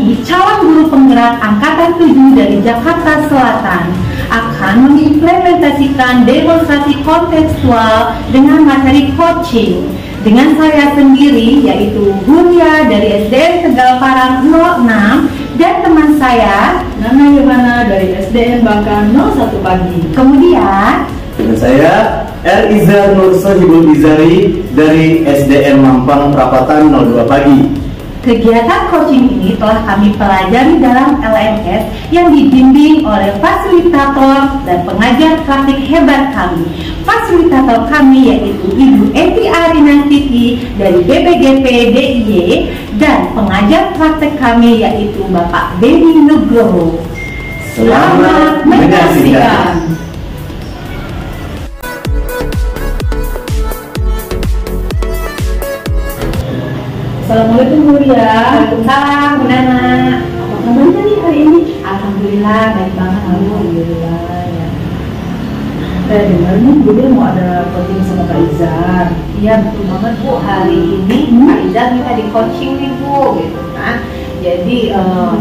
kami, calon guru penggerak Angkatan 7 dari Jakarta Selatan, akan mengimplementasikan demonstrasi kontekstual dengan materi coaching dengan saya sendiri, yaitu Huria dari SDN Tegal Parang 06 dan teman saya Nana Yovana dari SDN Bangka 01 Pagi. Kemudian dengan saya Izar Nur Sohibul Izari dari SDN Mampang Perapatan 02 Pagi. kegiatan coaching ini telah kami pelajari dalam LMS yang dibimbing oleh fasilitator dan pengajar praktik hebat kami. Fasilitator kami yaitu Ibu Eti Arinastiti dari BPGP DIY dan pengajar praktik kami yaitu Bapak Dedi Nugroho. Selamat menyaksikan. Assalamualaikum Bu Ria. Waalaikumsalam Bu Nana. Apa kabarnya nih hari ini? Alhamdulillah baik banget. Alhamdulillah ya. Saya dengar nih Bu Ria mau ada coaching sama Kak Izar. Iya betul banget Bu, hari ini Kak Izar minta di coaching nih Bu, gitu kan. Jadi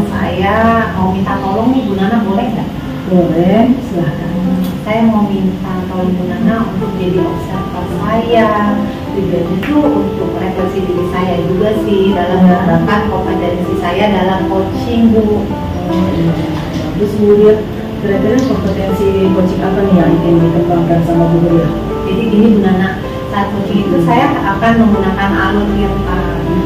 saya mau minta tolong nih Bu Nana, boleh nggak? Boleh, silahkan. Saya mau minta tolong Bu Nana untuk jadi observer saya. Tujuannya itu untuk refleksi diri saya juga sih dalam mengembangkan kompetensi saya dalam coaching Bu. Terus Bu Ria, kira-kira kompetensi coaching apa nih yang ingin dikembangkan sama Bu Ria? Jadi gini Bu Nana, saat coaching itu saya akan menggunakan alur tirta.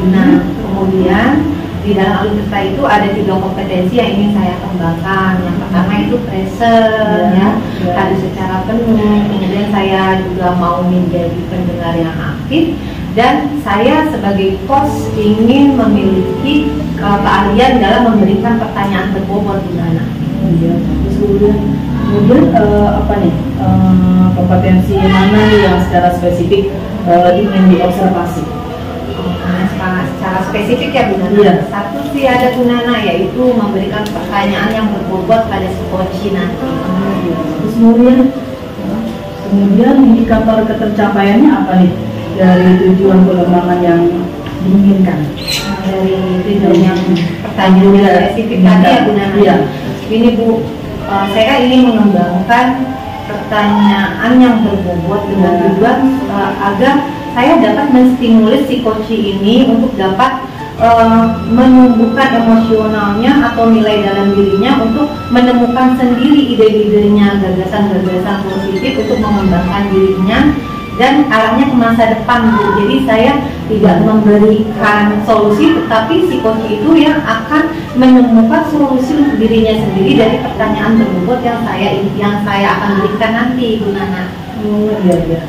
Nah, kemudian di dalam alur tirta itu ada 3 kompetensi yang ingin saya kembangkan. Yang pertama itu present, harus secara penuh. Kemudian saya juga mau menjadi pendengar yang aktif, dan saya sebagai coach ingin memiliki keahlian dalam memberikan pertanyaan berbobot Bu Nana. Iya, terus kemudian apa nih kompetensi mana nih yang secara spesifik ingin diobservasi? Secara spesifik ya Bu Nana. Iya. Satu sih ada Bu Nana, yaitu memberikan pertanyaan yang berbobot pada si coach nanti. Terus kemudian indikator ketercapaiannya apa nih dari tujuan pengembangan yang diinginkan? Dari tujuan yang pertanyaan spesifik tadi ya Bu Nana. Iya. Ini Bu, saya ingin mengembangkan pertanyaan yang berbobot dengan tujuan agar saya dapat menstimulis si coach ini untuk dapat menumbuhkan emosionalnya atau nilai dalam dirinya untuk menemukan sendiri ide-idenya, gagasan-gagasan positif untuk mengembangkan dirinya dan arahnya ke masa depan Bu. Jadi saya tidak memberikan solusi, tetapi si coach itu yang akan menemukan solusi untuk dirinya sendiri dari pertanyaan berbobot yang saya akan berikan nanti Bu Nana. Oh iya.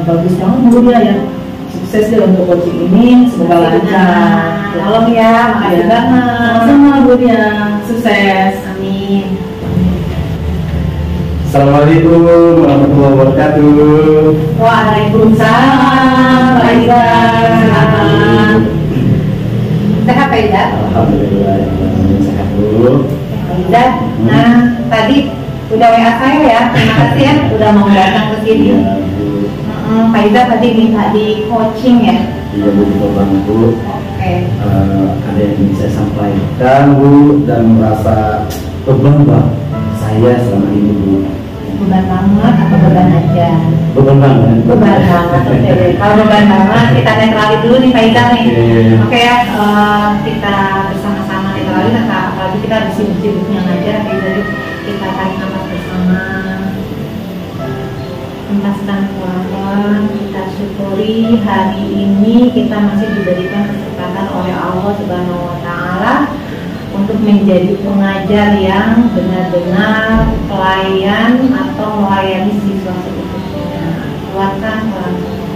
Bagus banget Bu Ria ya. Sukses deh untuk coaching ini, semoga lancar. Tolong ya, makasih banget. Sama Bu Ria, sukses. Amin. Assalamualaikum warahmatullahi wabarakatuh. Waalaikumsalam. Waalaikumsalam. Sehat Pak Ida? Alhamdulillah, sehat Bu. Pak Ida, nah tadi udah WA saya ya, terima kasih ya udah mau datang ke sini. Pak Ida tadi minta di coaching ya? Iya Bu, ditolong Bu. Oke. Ada yang ingin saya sampaikan Bu, dan merasa beban saya selama ini Bu. Beban banget atau beban aja? Beban banget. Beban banget, oke. Kalau beban banget kita netralin dulu nih Pak Ida nih. Oke ya, kita bersama-sama netralin, apalagi kita harus sibuk-sibuknya ngajar. Pak Ida, yuk kita tarik nafas bersama. Hempaskan pelan-pelan, kita syukuri hari ini kita masih diberikan kesempatan oleh Allah Subhanahu wa Ta'ala untuk menjadi pengajar yang benar-benar pelayan atau melayani siswa seterusnya. Keluarkan pelan-pelan.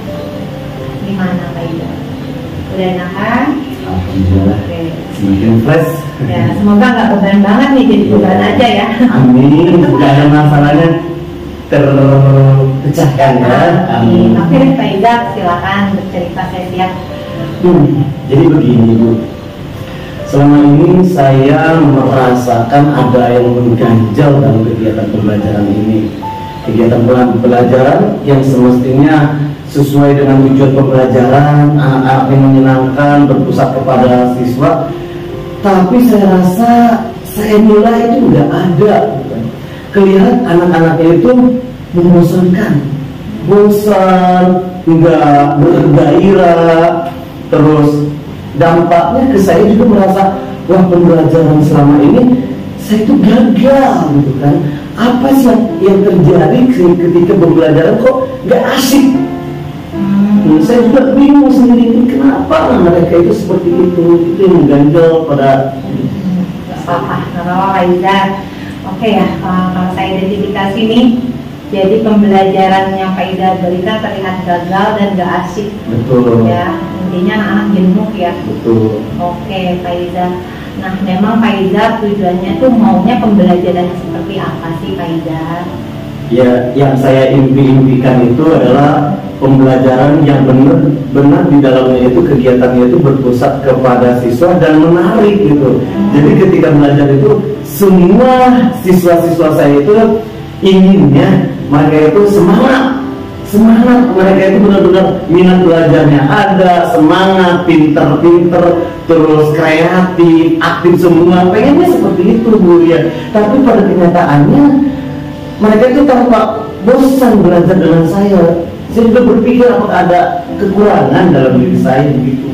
Gimana Pak Ida? Udah enakan? Alhamdulillah. Oke. Semakin fresh. Ya, semoga nggak beban banget nih, jadi beban aja ya. Amin. Tidak ada masalahnya terpecahkan ya. Amin. Oke Pak Ida, silakan bercerita, saya siap. Jadi begini Bu, selama ini saya merasakan ada yang mengganjal dalam kegiatan pembelajaran ini. Kegiatan pembelajaran yang semestinya sesuai dengan tujuan pembelajaran, anak-anak yang menyenangkan, berpusat kepada siswa, tapi saya rasa saya nilai itu nggak ada. Kelihatan anak-anaknya itu membosankan, bosan, nggak bergairah, terus dampaknya ke saya juga merasa, wah pembelajaran selama ini saya itu gagal gitu kan. Apa sih yang terjadi ketika pembelajaran kok nggak asik? Saya juga bingung sendiri, kenapa mereka itu seperti itu yang mengganjal pada apa-apa Izar. Oke ya, kalau saya identifikasi nih, jadi pembelajaran yang Pak Izar berikan terlihat gagal dan gak asik. Betul. Ya, intinya anak-anak jenuh ya. Betul. Oke Pak Izar. Nah, memang Pak Izar tujuannya tuh maunya pembelajaran seperti apa sih Pak Izar? Ya, yang saya impikan itu adalah pembelajaran yang benar di dalamnya itu kegiatannya itu berpusat kepada siswa dan menarik gitu. Jadi ketika belajar itu semua siswa-siswa saya itu inginnya mereka itu semangat, mereka itu benar-benar minat belajarnya ada, semangat, pinter, terus kreatif, aktif semua, pengennya seperti itu Bu ya. Tapi pada kenyataannya mereka itu tampak bosan belajar dengan saya. Saya juga berpikir apakah ada kekurangan dalam diri saya begitu.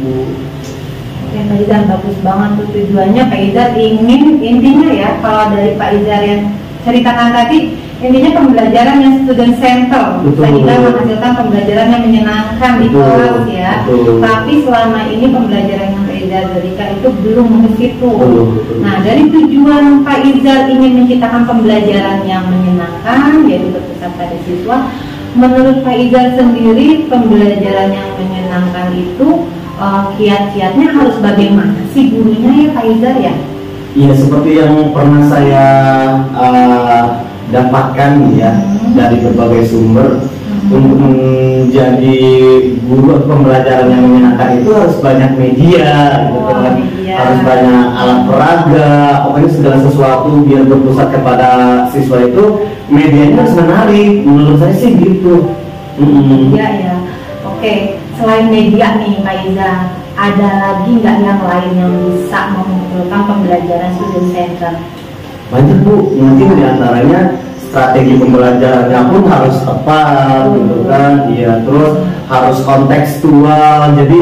Oke Pak Izar, bagus banget tuh tujuannya Pak Izar ingin, intinya ya kalau dari Pak Izar yang ceritakan tadi, intinya pembelajaran yang student center, sehingga menghasilkan pembelajaran yang menyenangkan di kelas ya. Tapi selama ini pembelajaran yang Pak Izar berikan itu belum ke situ. Nah, dari tujuan Pak Izar ingin menciptakan pembelajaran yang menyenangkan, yaitu berpusat pada siswa, menurut Pak Izar sendiri pembelajaran yang menyenangkan itu kiat-kiatnya harus bagaimana sih gurunya ya Pak Izar ya? Iya, seperti yang pernah saya dapatkan ya dari berbagai sumber. Untuk menjadi guru pembelajaran yang menyenangkan itu harus banyak media gitu kan. Harus banyak alat peraga, pokoknya segala sesuatu biar berpusat kepada siswa itu medianya harus menarik. Menurut saya sih gitu. Iya ya. Oke, selain media nih Pak Izar, ada lagi nggak yang lain yang bisa memunculkan pembelajaran student center? Banyak Bu, mungkin diantaranya strategi pembelajarannya pun harus tepat gitu kan. Iya, terus harus kontekstual. Jadi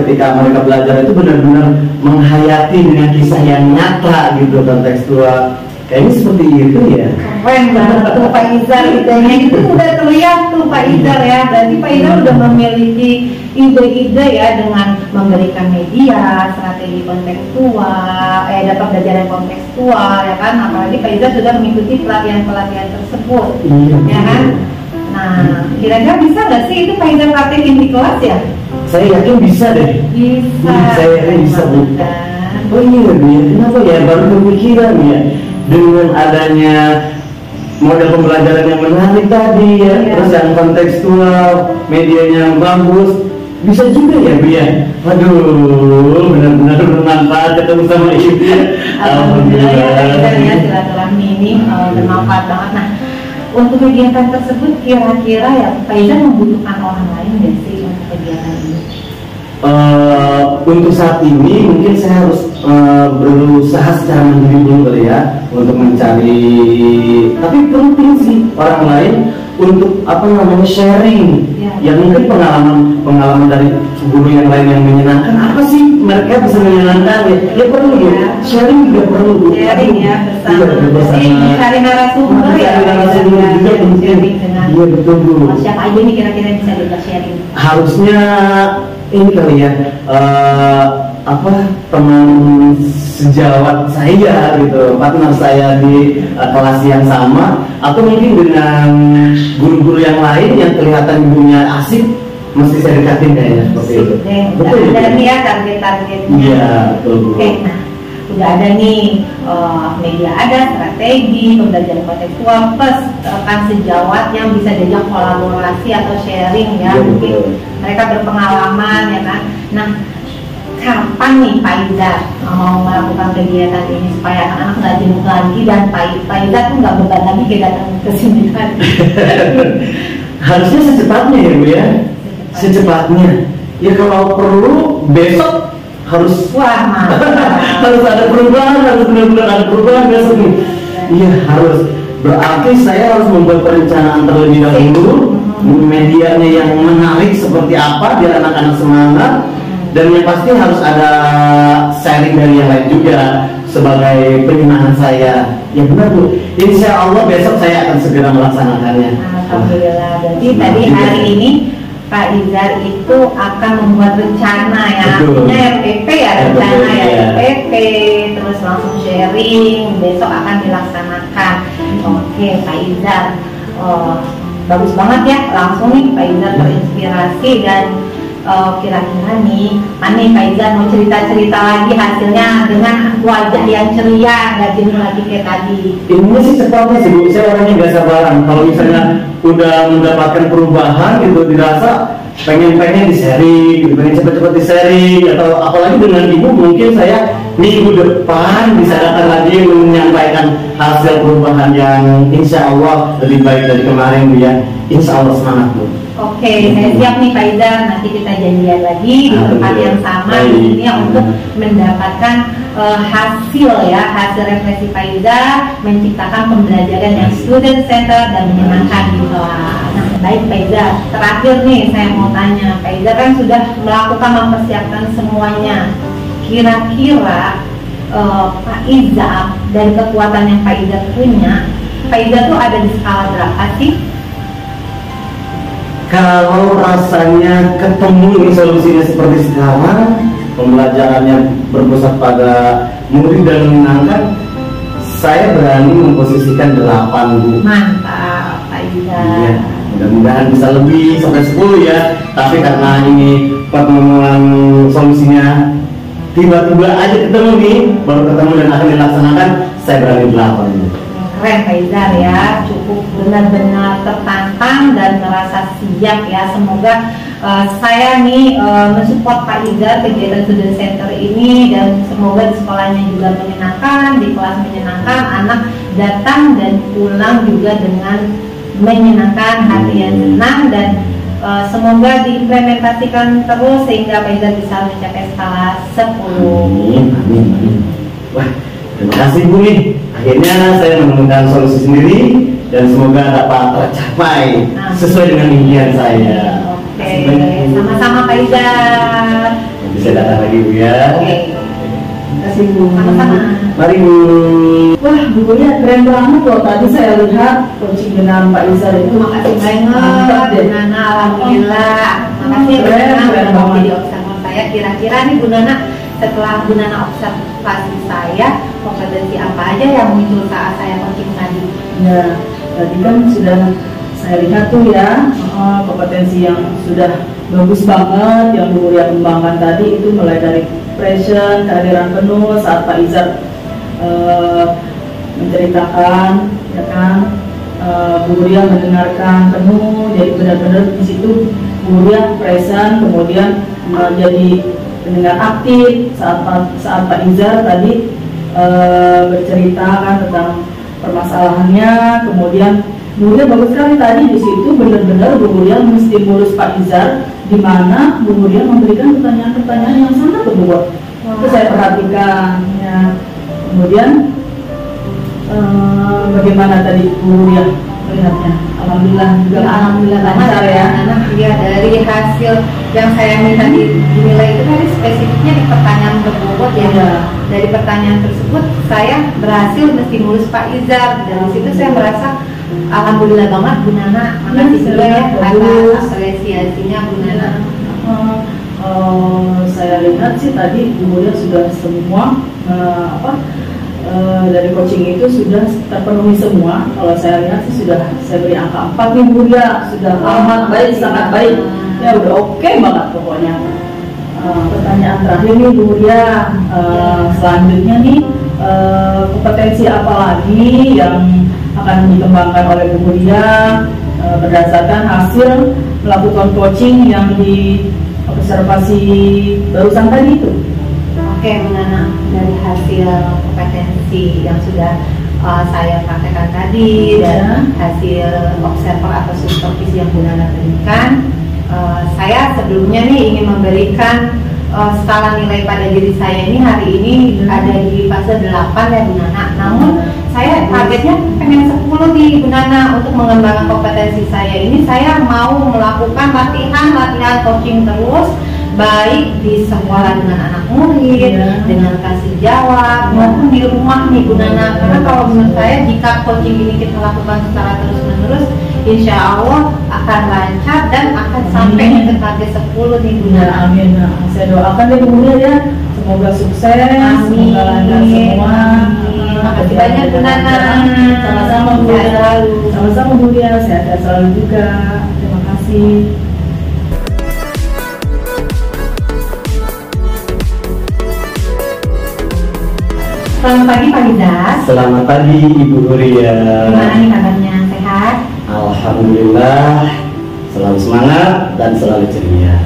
ketika mereka belajar itu benar-benar menghayati dengan kisah yang nyata gitu, kontekstual. Kayaknya seperti itu ya. Keren banget tuh Pak Izar, idenya itu udah terlihat tuh Pak Izar ya. Berarti Pak Izar udah memiliki ide-ide ya dengan memberikan media, strategi kontekstual, dapat pelajaran kontekstual ya kan. Apalagi Pak Izar sudah mengikuti pelatihan-pelatihan tersebut, ya kan. Nah, kira-kira bisa nggak sih itu Pak Izar praktekin di kelas ya? Saya yakin bisa deh. Bisa. Saya yakin bisa Bu. Oh iya Bu, kenapa ya baru kepikiran ya? Dengan adanya model pembelajaran yang menarik tadi ya, terus yang kontekstual, medianya yang bagus, bisa juga ya Bu ya. Waduh, benar-benar bermanfaat ketemu sama Ibu ya. Alhamdulillah ya, silaturahmi ini bermanfaat banget. Nah, untuk kegiatan tersebut kira-kira ya Pak Izar membutuhkan orang lain nggak sih untuk kegiatan ini? Untuk saat ini mungkin saya harus berusaha secara mandiri dulu kali ya untuk mencari, tapi penting sih orang lain untuk sharing ya mungkin pengalaman dari guru yang lain yang menyenangkan. Apa sih mereka bisa menyenangkan ya perlu ya, sharing juga perlu sharing ya bersama cari narasumber juga penting. Iya betul Bu. Siapa aja nih kira-kira bisa kita sharing? Harusnya ini kali ya, teman sejawat saya gitu, partner saya di kelas yang sama, atau mungkin dengan guru-guru yang lain yang kelihatan gurunya asik, mesti saya dekatin kayaknya seperti itu. Betul ada nih ya target-targetnya. Iya betul. Oke, nah udah ada nih media, ada strategi pembelajaran kontekstual plus kan sejawat yang bisa diajak kolaborasi atau sharing ya, mungkin mereka berpengalaman ya kan. Nah, kapan nih Pak Izar mau melakukan kegiatan ini supaya anak-anak nggak jenuh lagi dan Pak Izar tuh nggak beban lagi kayak datang ke sini kan? Harusnya secepatnya ya Bu ya, secepatnya. Ya kalau perlu besok harus Wah, mantap. harus ada perubahan, harus benar-benar ada perubahan besok nih. Iya harus. Berarti saya harus membuat perencanaan terlebih dahulu, medianya yang menarik seperti apa biar anak-anak semangat, dan yang pasti harus ada sharing dari yang lain juga sebagai penyenangan saya. Ya benar Bu. Insya Allah besok saya akan segera melaksanakannya. Alhamdulillah. Jadi tadi hari ini Pak Izar itu akan membuat rencana ya, Betul. artinya RPP ya, rencana Betul, ya, ya. RPP, terus langsung sharing, besok akan dilaksanakan. Oke Pak Izar, bagus banget ya, langsung nih Pak Izar terinspirasi dan kira-kira nih, Pak Izar mau cerita-cerita lagi hasilnya dengan wajah yang ceria, nggak jenuh lagi kayak tadi. Ini sih cepatnya sih Bu, saya orangnya nggak sabaran. Kalau misalnya udah mendapatkan perubahan gitu, dirasa pengen di sharing, gitu, pengen cepet-cepet di sharing, atau apalagi dengan ibu mungkin saya minggu depan bisa datang lagi menyampaikan hasil perubahan yang insya Allah lebih baik dari kemarin Bu ya. Insya Allah semangat Bu. Oke, saya siap nih Pak Izar. Nanti kita janjian lagi di tempat yang sama di sini ya, untuk mendapatkan hasil ya, hasil refleksi Pak Izar, menciptakan pembelajaran yang student center dan menyenangkan di kelas. Nah, baik Pak Izar. Terakhir nih saya mau tanya, Pak Izar kan sudah melakukan mempersiapkan semuanya. Kira-kira Pak Izar dari kekuatan yang Pak Izar punya, Pak Izar tuh ada di skala berapa sih? Kalau rasanya ketemu nih solusinya seperti sekarang, pembelajarannya berpusat pada murid dan menyenangkan, saya berani memposisikan 8 Bu. Mantap Pak Izar. Iya, mudah-mudahan bisa lebih sampai 10 ya. Tapi karena ini pertemuan solusinya tiba-tiba aja ketemu nih, baru ketemu dan akan dilaksanakan, saya berani 8 Bu. Keren Pak Izar ya, cukup benar-benar tertantang dan merasa siap ya. Semoga saya nih mensupport Pak Izar kegiatan student center ini, dan semoga di sekolahnya juga menyenangkan, di kelas menyenangkan, anak datang dan pulang juga dengan menyenangkan, hati yang senang, dan semoga diimplementasikan terus sehingga Pak Izar bisa mencapai skala 10. Amin, amin, amin. Wah, terima kasih Bu nih. Akhirnya saya menemukan solusi sendiri dan semoga dapat tercapai sesuai dengan impian saya. Oke, sama-sama Pak Izar. Bisa datang lagi Bu ya. Oke, Terima kasih Bu. sama-sama. Mari Bu. Wah, bukunya keren banget loh. Tadi saya lihat coaching dengan Pak Izar itu. Terima kasih Mantap banget deh. Bu Nana, alhamdulillah. Makasih Bu Keren, Nana keren udah mau banget. jadi observer saya. Kira-kira nih Bu Nana, setelah Bu Nana observasi saya, kompetensi apa aja yang muncul saat saya coaching tadi? Ya, tadi kan sudah saya lihat tuh ya, kompetensi yang sudah bagus banget yang Bu Ria kembangkan tadi itu, mulai dari passion, kehadiran penuh saat Pak Izar menceritakan, ya kan, Bu Ria mendengarkan penuh, jadi benar-benar di situ Bu Ria present, kemudian jadi pendengar aktif saat Pak Izar tadi bercerita kan tentang permasalahannya, kemudian Bu Ria bagus sekali tadi di situ, benar-benar Bu Ria menstimulus Pak Izar, di mana Bu Ria memberikan pertanyaan-pertanyaan yang sangat berbobot. Itu saya perhatikan ya. Kemudian bagaimana tadi Bu Ria melihatnya? Alhamdulillah juga Alhamdulillah lancar ya. Iya, dari hasil yang saya minta dinilai itu tadi spesifiknya di pertanyaan berbobot ya. Iya. Dari pertanyaan tersebut saya berhasil menstimulus Pak Izar. Dari situ saya merasa alhamdulillah banget Bu Nana. Makasih juga ya atas apresiasinya Bu Nana. Saya lihat sih tadi Bu Ria sudah semua dari coaching itu sudah terpenuhi semua. Kalau saya lihat sih sudah saya beri angka 4 nih Bu Ria, sudah amat baik, sangat baik ya, udah oke banget pokoknya. Pertanyaan terakhir nih Bu Ria, selanjutnya nih kompetensi apa lagi yang akan dikembangkan oleh Bu Ria berdasarkan hasil melakukan coaching yang di observasi barusan tadi itu? Oke Bu Nana, dari hasil kompetensi yang sudah saya praktekkan tadi dan hasil observer atau supervisi yang Bu Nana berikan, saya sebelumnya nih ingin memberikan skala nilai pada diri saya ini hari ini ada di fase 8 ya Bu Nana. Namun saya targetnya pengen 10 nih Bu Nana. Untuk mengembangkan kompetensi saya ini, saya mau melakukan latihan coaching terus, baik di sekolah dengan anak murid, dengan kasih jawab, maupun di rumah nih Bu Nana. Karena kalau menurut saya, jika coaching ini kita lakukan secara terus-menerus, insya Allah akan lancar dan akan sampai ke target 10 nih Bu Nana. Amin. Nah, saya doakan deh Bu Mulia ya, semoga sukses, semoga lancar semua. Makasih banyak Bu Nana. Sama-sama Bu Mulia. Sama-sama Bu Mulia, sehat selalu juga. Terima kasih. Selamat pagi Pak Izar. Selamat pagi Ibu Huria. Gimana nih kabarnya, sehat? Alhamdulillah, selalu semangat dan selalu ceria.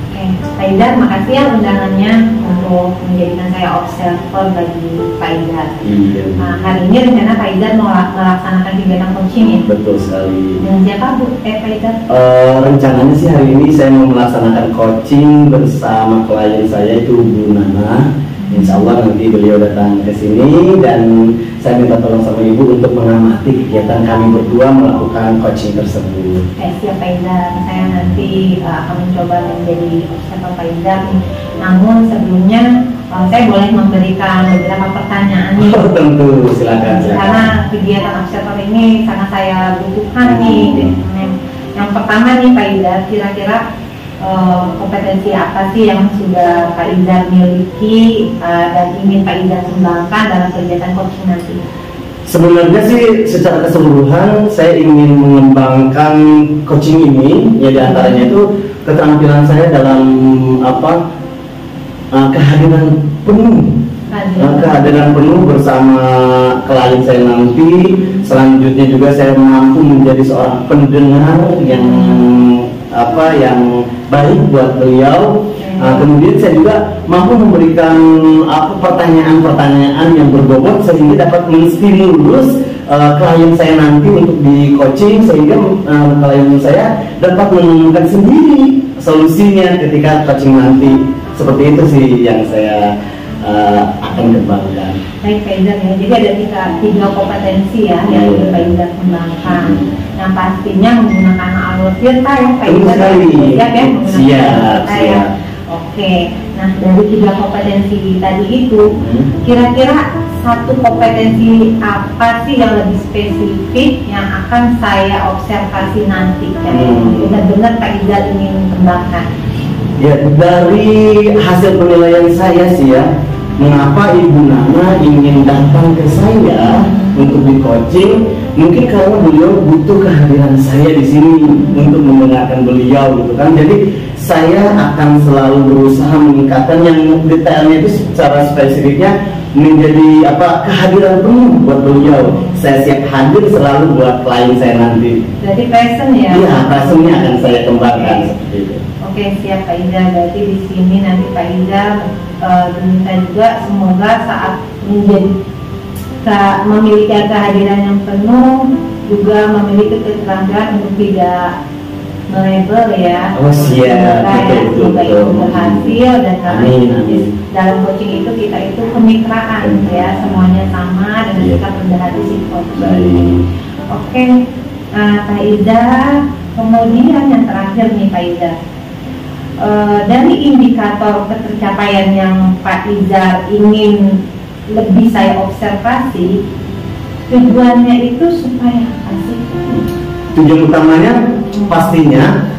Oke, Pak Izar, makasih ya undangannya untuk menjadikan saya observer bagi Pak Izar. Iya. Nah, hari ini rencana Pak Izar mau melaksanakan kegiatan coaching ya? Betul sekali. Dengan siapa Bu? Pak Izar? Rencananya sih hari ini saya mau melaksanakan coaching bersama klien saya itu Bu Nana. Insya Allah nanti beliau datang ke sini dan saya minta tolong sama Ibu untuk mengamati kegiatan kami berdua melakukan coaching tersebut. Siap Pak Izar, saya nanti akan mencoba menjadi observer Pak Izar nih. Namun sebelumnya saya boleh memberikan beberapa pertanyaan nih. Oh tentu, silakan. Karena kegiatan observer ini sangat saya butuhkan nih. Yang pertama nih Pak Izar, kira-kira kompetensi apa sih yang sudah Pak Izar miliki dan ingin Pak Izar kembangkan dalam kegiatan coaching nanti? Sebenarnya sih secara keseluruhan saya ingin mengembangkan coaching ini, ya diantaranya itu keterampilan saya dalam kehadiran penuh. Kehadiran penuh bersama klien saya nanti. Selanjutnya juga saya mampu menjadi seorang pendengar yang baik buat beliau. Kemudian saya juga mampu memberikan pertanyaan-pertanyaan yang berbobot sehingga dapat menstimulus klien saya nanti untuk di coaching, sehingga klien saya dapat menemukan sendiri solusinya ketika coaching nanti. Seperti itu sih yang saya akan kembangkan. Baik Pak Izar ya, jadi ada tiga kompetensi ya yang ingin Pak Izar kembangkan. Yang pastinya menggunakan alur Tirta ya Pak Izar. Siap ya? Siap. Ya. Oke, nah dari tiga kompetensi tadi itu, kira-kira satu kompetensi apa sih yang lebih spesifik yang akan saya observasi nanti? Benar-benar Pak Izar ingin kembangkan. Ya, dari hasil penilaian saya sih ya, mengapa Ibu Nana ingin datang ke saya untuk di coaching? Mungkin karena beliau butuh kehadiran saya di sini untuk mendengarkan beliau, gitu kan. Jadi saya akan selalu berusaha meningkatkan yang detailnya itu secara spesifiknya menjadi kehadiran penuh buat beliau. Saya siap hadir selalu buat klien saya nanti. Jadi passion ya? Iya, passionnya akan saya kembangkan seperti itu. Oke, siap Pak Izar. Berarti di sini nanti Pak Izar minta juga semoga saat memiliki kehadiran yang penuh, juga memiliki keterampilan untuk tidak melabel ya. Oh siap, semoga itu berhasil dan karena dalam coaching itu kita itu kemitraan ya, semuanya sama dan kita berhati si coaching. Oke, Pak Izar, kemudian yang terakhir nih Pak Izar. Dari indikator ketercapaian yang Pak Izar ingin lebih saya observasi, tujuannya itu supaya apa sih? Tujuan utamanya pastinya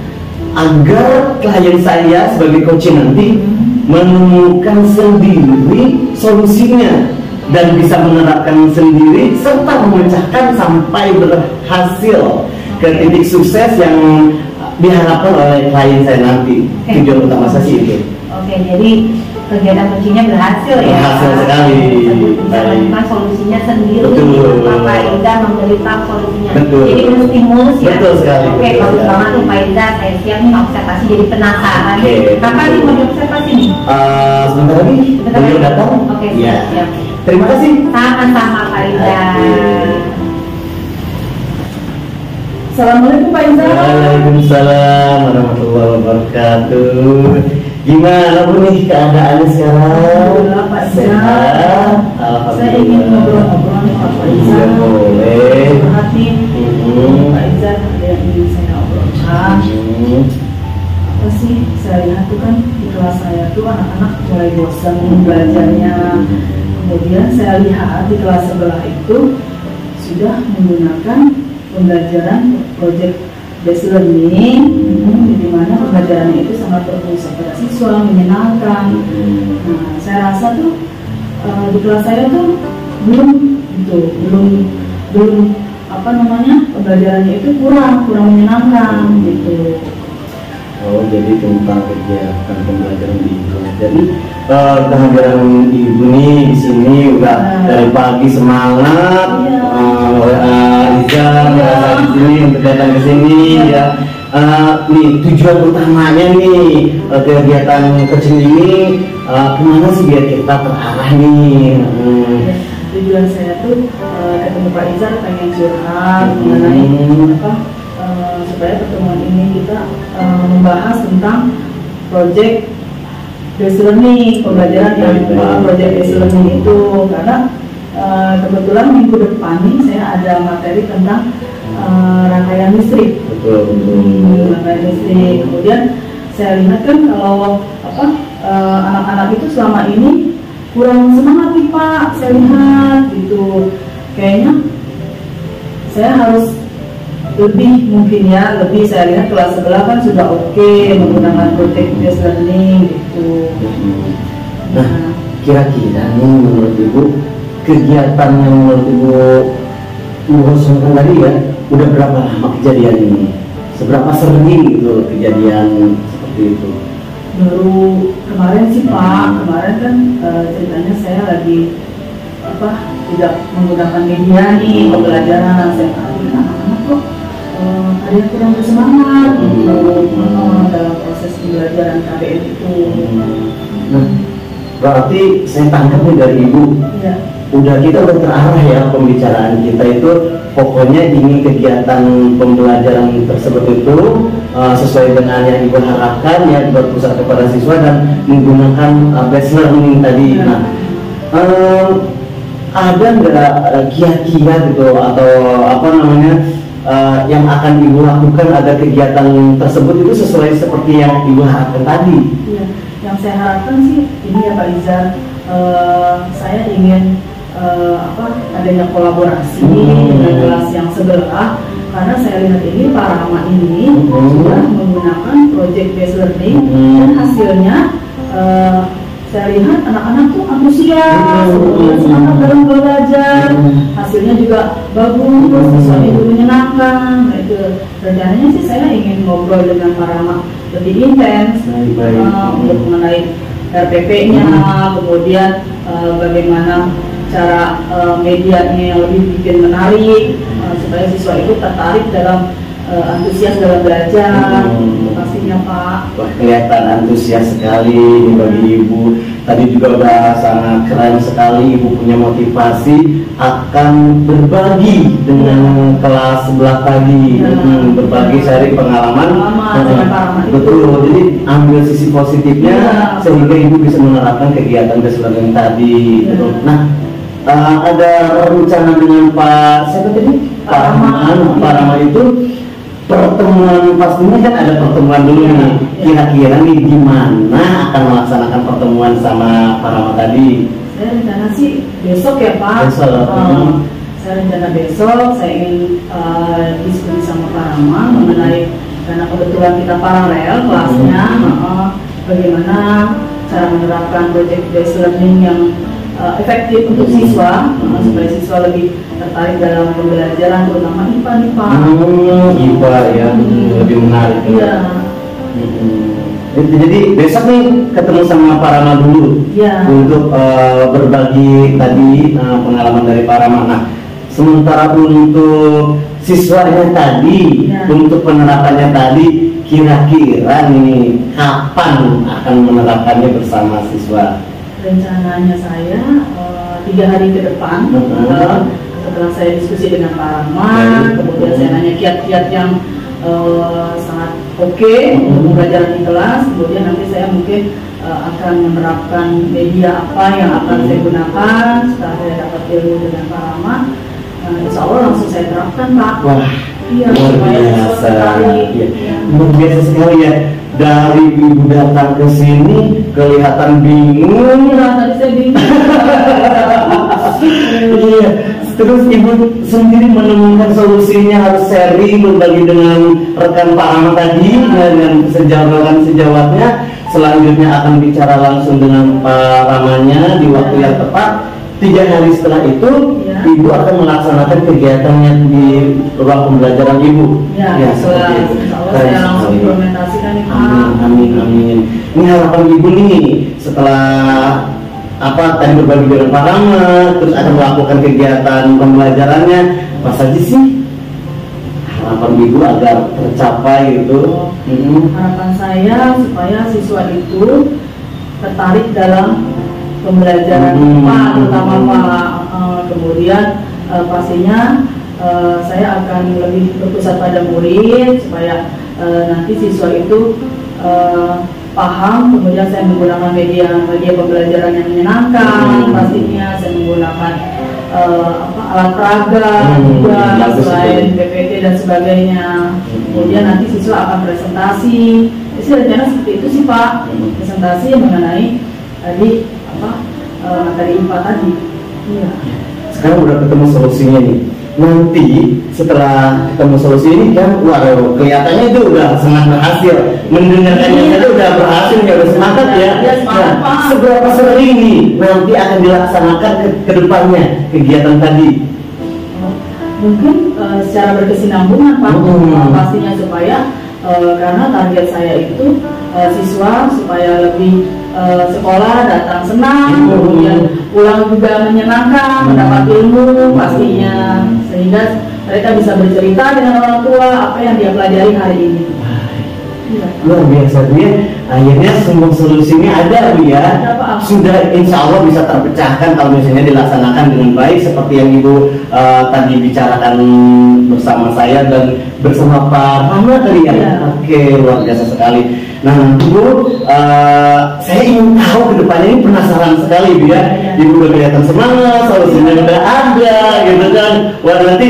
agar klien saya sebagai coaching nanti menemukan sendiri solusinya dan bisa menerapkan sendiri serta memecahkan sampai berhasil ke titik sukses yang diharapkan oleh klien saya nanti. Tujuan utama saya sih itu. Oke, jadi kegiatan coachingnya berhasil ya. Berhasil sekali. Bisa menemukan solusinya sendiri. Pak Izar memberikan solusinya. Betul. Jadi menstimulus ya. Betul sekali. Oke, kalau sama tuh Pak Izar, saya siap nih observasi jadi penasaran. Kapan nih mau diobservasi nih? Sebentar lagi. Beliau datang. Oke, ya. Siap. Terima kasih. Sama-sama Pak Izar. Assalamualaikum Pak Izar. Waalaikumsalam warahmatullahi wabarakatuh. Gimana Bu nih keadaannya sekarang? Alhamdulillah Pak Iza. Sehat? Saya ingin ngobrol-ngobrol nih Pak Iza. Iya boleh. Berarti Pak Iza ada yang ingin saya obrolkan. Apa sih, saya lihat tuh kan di kelas saya tuh anak-anak mulai bosan belajarnya. Kemudian saya lihat di kelas sebelah itu sudah menggunakan pembelajaran project based learning, di mana pembelajarannya itu sangat berfokus pada siswa, menyenangkan. Nah, saya rasa tuh di kelas saya tuh belum apa namanya, pembelajarannya itu kurang menyenangkan gitu. Oh, jadi tentang kegiatan pembelajaran di ibu. Jadi kehadiran ibu nih di sini udah dari pagi semangat. Riza di sini untuk datang ke sini ya. Nih tujuan utamanya nih kegiatan kecil ini kemana sih biar kita terarah nih? Tujuan saya tuh ketemu Pak Izar, pengen curhat mengenai apa supaya pertemuan ini kita membahas tentang project based learning, pembelajaran yang project based learning itu, karena kebetulan minggu depan nih saya ada materi tentang rangkaian listrik. Rangkaian listrik. Kemudian saya lihat kan kalau apa anak-anak itu selama ini kurang semangat nih Pak, saya lihat gitu. Kayaknya saya harus lebih, mungkin ya, lebih. Saya lihat kelas sebelah kan sudah oke menggunakan project based learning gitu. Nah, kira-kira nih menurut Ibu kegiatan yang menurut Ibu mengusulkan tadi ya, udah berapa lama kejadian ini? Seberapa sering gitu kejadian seperti itu? Baru kemarin sih Pak, kemarin kan ceritanya saya lagi apa tidak menggunakan media nih pembelajaran. Saya anak-anak kok ada yang kurang bersemangat gitu dalam proses pembelajaran KBM itu. Nah, berarti saya tangkap nih dari Ibu, Ya. kita udah terarah ya pembicaraan kita itu, pokoknya ingin kegiatan pembelajaran tersebut itu sesuai dengan yang Ibu harapkan ya, berpusat kepada siswa dan menggunakan based learning tadi. Ya. Nah, ada nggak kiat-kiat gitu atau apa namanya yang akan Ibu lakukan agar kegiatan tersebut itu sesuai seperti yang Ibu harapkan tadi? Ya. Yang saya harapkan sih ini ya Pak Izar, saya ingin adanya kolaborasi dengan kelas yang sebelah, karena saya lihat ini Pak Rama ini sudah menggunakan project based learning dan hasilnya saya lihat anak-anak tuh antusias, semangat dalam belajar, hasilnya juga bagus, siswanya itu menyenangkan. Nah, itu rencananya sih saya ingin ngobrol dengan Pak Rama lebih intens untuk mengenai RPP-nya, kemudian bagaimana cara medianya yang lebih bikin menarik supaya siswa itu tertarik dalam antusias dalam belajar. Pastinya Pak. Wah, kelihatan antusias sekali bagi Ibu. Tadi juga udah sangat keren sekali Ibu punya motivasi akan berbagi dengan kelas sebelah tadi, berbagi sharing pengalaman. Betul. Jadi ambil sisi positifnya sehingga Ibu bisa menerapkan kegiatan based learning tadi. Nah, ada rencana dengan Pak siapa tadi? Pak Rama itu pertemuan, pastinya kan ada pertemuan dulu nih. Kira-kira nih gimana akan melaksanakan pertemuan sama Pak Rama tadi? Saya rencana sih besok ya Pak. Besok. Saya rencana besok saya ingin diskusi sama Pak Rama mengenai, karena kebetulan kita paralel kelasnya, bagaimana cara menerapkan project based learning yang efektif untuk siswa, supaya siswa lebih tertarik dalam pembelajaran, terutama IPA nih Pak. IPA ya, lebih menarik. Iya. Jadi besok nih ketemu sama Pak Rama dulu untuk berbagi tadi pengalaman dari Pak Rama. Nah, sementara untuk siswanya tadi, untuk penerapannya tadi, kira-kira nih kapan akan menerapkannya bersama siswa? Rencananya saya 3 hari ke depan, setelah saya diskusi dengan Pak Rama, kemudian saya nanya kiat-kiat yang sangat oke untuk pembelajaran di kelas, kemudian nanti saya mungkin akan menerapkan media apa yang akan saya gunakan setelah saya dapat ilmu dengan Pak Rama. Insya Allah langsung saya terapkan, Pak. Wah, Iya, luar biasa. Ya. Luar biasa sekali ya. Dari ibu datang ke sini kelihatan bingung. Iya, tadi saya bingung. Iya. Terus ibu sendiri menemukan solusinya, harus sharing berbagi dengan rekan Pak Rama tadi dengan sejawatnya. Selanjutnya akan bicara langsung dengan Pak Ramanya di waktu yang tepat. 3 hari setelah itu, ya, ibu akan melaksanakan kegiatannya di ruang pembelajaran ibu. Ya, setelah saya langsung implementasikan itu. Amin. Ini harapan ibu nih setelah tadi berbagi dengan Pak Rama, terus akan melakukan kegiatan pembelajarannya. Apa saja sih harapan ibu agar tercapai gitu? Harapan saya supaya siswa itu tertarik dalam pembelajaran Pak, terutama Pak. Kemudian pastinya saya akan lebih berpusat pada murid supaya nanti siswa itu paham. Kemudian saya menggunakan media pembelajaran yang menyenangkan. Pastinya saya menggunakan alat peraga juga selain PPT dan sebagainya. Kemudian nanti siswa akan presentasi. Jadi rencana seperti itu sih, Pak. Presentasi mengenai tadi materi IPA tadi. Iya. Sekarang udah ketemu solusinya nih. Nanti setelah ketemu solusi ini kan, waduh, kelihatannya itu udah sangat berhasil. Mendengarkannya saja udah berhasil, ya udah semangat ya. Nah, seberapa sering nih nanti akan dilaksanakan ke depannya kegiatan tadi? Mungkin secara berkesinambungan, Pak. Pastinya supaya karena target saya itu siswa supaya lebih sekolah datang senang, kemudian pulang juga menyenangkan, mendapat ilmu pastinya, sehingga mereka bisa bercerita dengan orang tua apa yang dia pelajari hari ini. Luar biasa dia. Akhirnya semua solusinya ada, Bu ya. Sudah insya Allah bisa terpecahkan kalau misalnya dilaksanakan dengan baik seperti yang Ibu tadi bicarakan bersama saya dan bersama Pak Rama tadi ya. Oke, luar biasa sekali. Nah, Bu, saya ingin tahu ke depannya, ini penasaran sekali, Bu ya. Ibu udah kelihatan semangat, solusinya udah ada, gitu kan. Wah, nanti